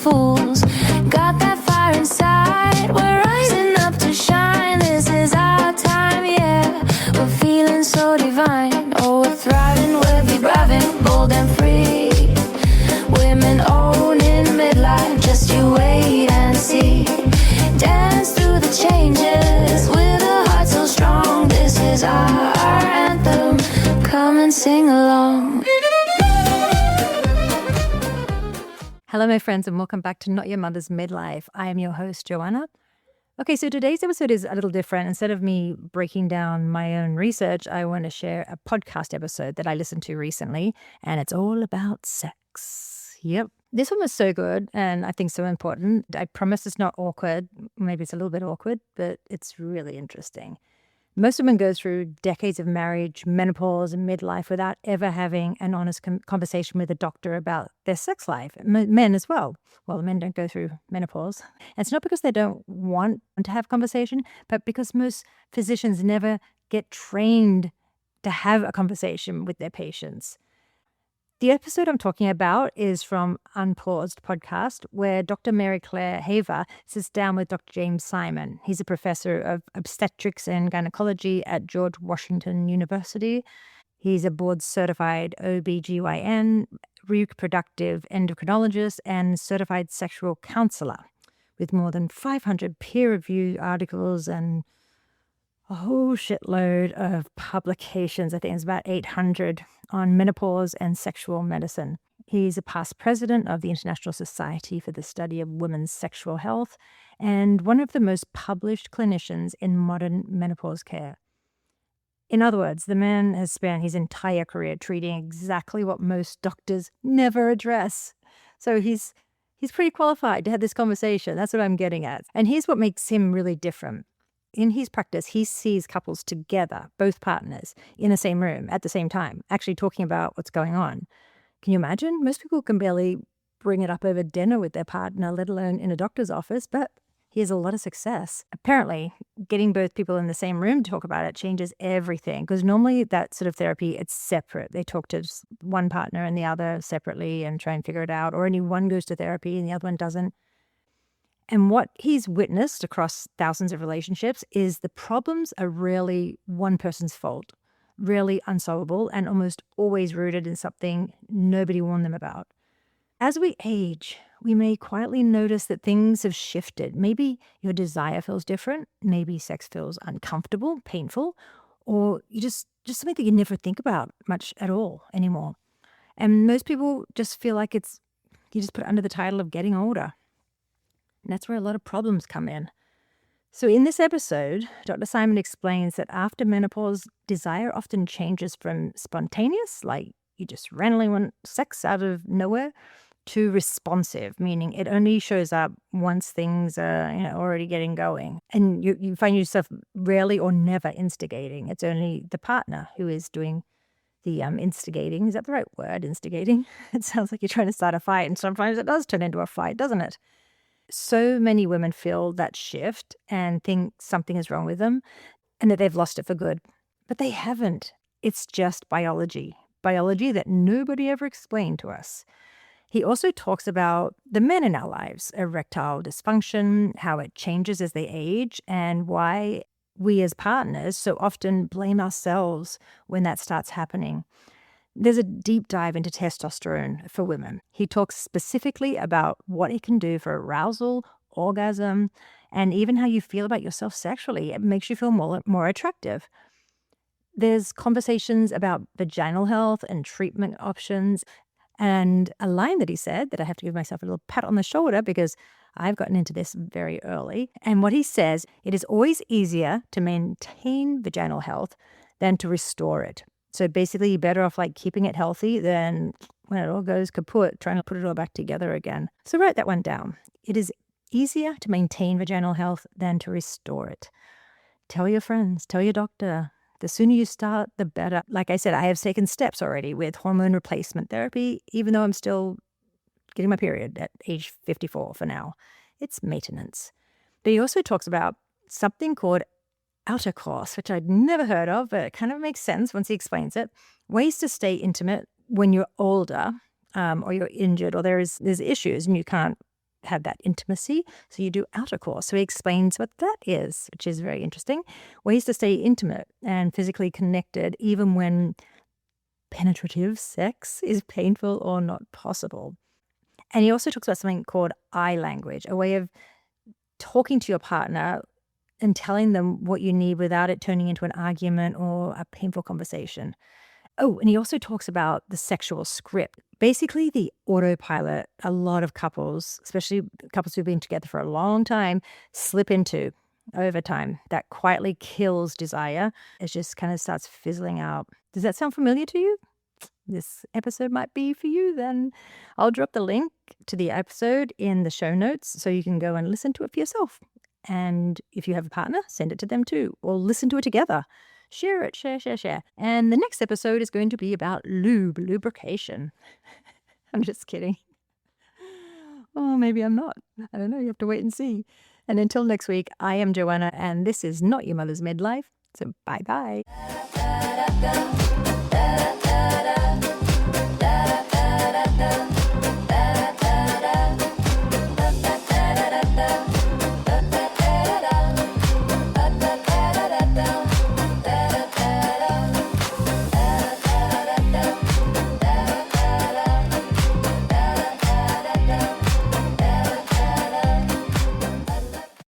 fools. Got that fire inside, we're rising up to shine. This is our time, yeah, we're feeling so divine. Oh, we're thriving, we'll be thriving, bold and free. Women owning midlife, just you wait and see. Dance through the changes with a heart so strong. This is our anthem, come and sing along. Hello, my friends, and welcome back to Not Your Mother's Midlife. I am your host, Johanna. Okay, so today's episode is a little different. Instead of me breaking down my own research, I want to share a podcast episode that I listened to recently, and it's all about sex. Yep. This one was so good, and I think so important. I promise it's not awkward. Maybe it's a little bit awkward, but it's really interesting. Most women go through decades of marriage, menopause, and midlife without ever having an honest conversation with a doctor about their sex life. Men as well. Well, men don't go through menopause. And it's not because they don't want to have conversation, but because most physicians never get trained to have a conversation with their patients. The episode I'm talking about is from Unpaused podcast, where Dr. Mary Claire Haver sits down with Dr. James Simon. He's a professor of obstetrics and gynecology at George Washington University. He's a board-certified OBGYN, reproductive endocrinologist, and certified sexual counselor with more than 500 peer-reviewed articles and a whole shitload of publications. I think it's about 800 on menopause and sexual medicine. He's a past president of the International Society for the Study of Women's Sexual Health and one of the most published clinicians in modern menopause care. In other words, the man has spent his entire career treating exactly what most doctors never address. So he's pretty qualified to have this conversation. That's what I'm getting at. And here's what makes him really different. In his practice, he sees couples together, both partners, in the same room at the same time, actually talking about what's going on. Can you imagine? Most people can barely bring it up over dinner with their partner, let alone in a doctor's office, but he has a lot of success. Apparently, getting both people in the same room to talk about it changes everything, because normally that sort of therapy, it's separate. They talk to one partner and the other separately and try and figure it out, or only one goes to therapy and the other one doesn't. And what he's witnessed across thousands of relationships is the problems are rarely one person's fault, rarely unsolvable, and almost always rooted in something nobody warned them about. As we age, we may quietly notice that things have shifted. Maybe your desire feels different. Maybe sex feels uncomfortable, painful, or you just something that you never think about much at all anymore. And most people just feel like you just put it under the title of getting older. And that's where a lot of problems come in. So in this episode, Dr. Simon explains that after menopause, desire often changes from spontaneous, like you just randomly want sex out of nowhere, to responsive, meaning it only shows up once things are already getting going. And you find yourself rarely or never instigating. It's only the partner who is doing the instigating. Is that the right word, instigating? It sounds like you're trying to start a fight, and sometimes it does turn into a fight, doesn't it? So many women feel that shift and think something is wrong with them and that they've lost it for good. But they haven't. It's just biology that nobody ever explained to us. He also talks about the men in our lives, erectile dysfunction, how it changes as they age, and why we as partners so often blame ourselves when that starts happening. There's a deep dive into testosterone for women. He talks specifically about what it can do for arousal, orgasm, and even how you feel about yourself sexually. It makes you feel more attractive. There's conversations about vaginal health and treatment options. And a line that he said that I have to give myself a little pat on the shoulder because I've gotten into this very early. And what he says, it is always easier to maintain vaginal health than to restore it. So basically, you're better off keeping it healthy than when it all goes kaput, trying to put it all back together again. So write that one down. It is easier to maintain vaginal health than to restore it. Tell your friends, tell your doctor. The sooner you start, the better. Like I said, I have taken steps already with hormone replacement therapy, even though I'm still getting my period at age 54 for now. It's maintenance. But he also talks about something called intercourse, which I'd never heard of, but it kind of makes sense once he explains it. Ways to stay intimate when you're older, or you're injured, or there's issues and you can't have that intimacy. So you do outer core. So he explains what that is, which is very interesting. Ways to stay intimate and physically connected even when penetrative sex is painful or not possible. And he also talks about something called I language, a way of talking to your partner and telling them what you need without it turning into an argument or a painful conversation. Oh, and he also talks about the sexual script, basically the autopilot a lot of couples, especially couples who've been together for a long time, slip into over time. That quietly kills desire. It just kind of starts fizzling out. Does that sound familiar to you? This episode might be for you then. I'll drop the link to the episode in the show notes so you can go and listen to it for yourself. And if you have a partner, send it to them too, or listen to it together. Share it, share. And the next episode is going to be about lubrication. I'm just kidding. Oh, maybe I'm not. I don't know. You have to wait and see. And until next week, I am Johanna, and this is Not Your Mother's Midlife. So bye-bye.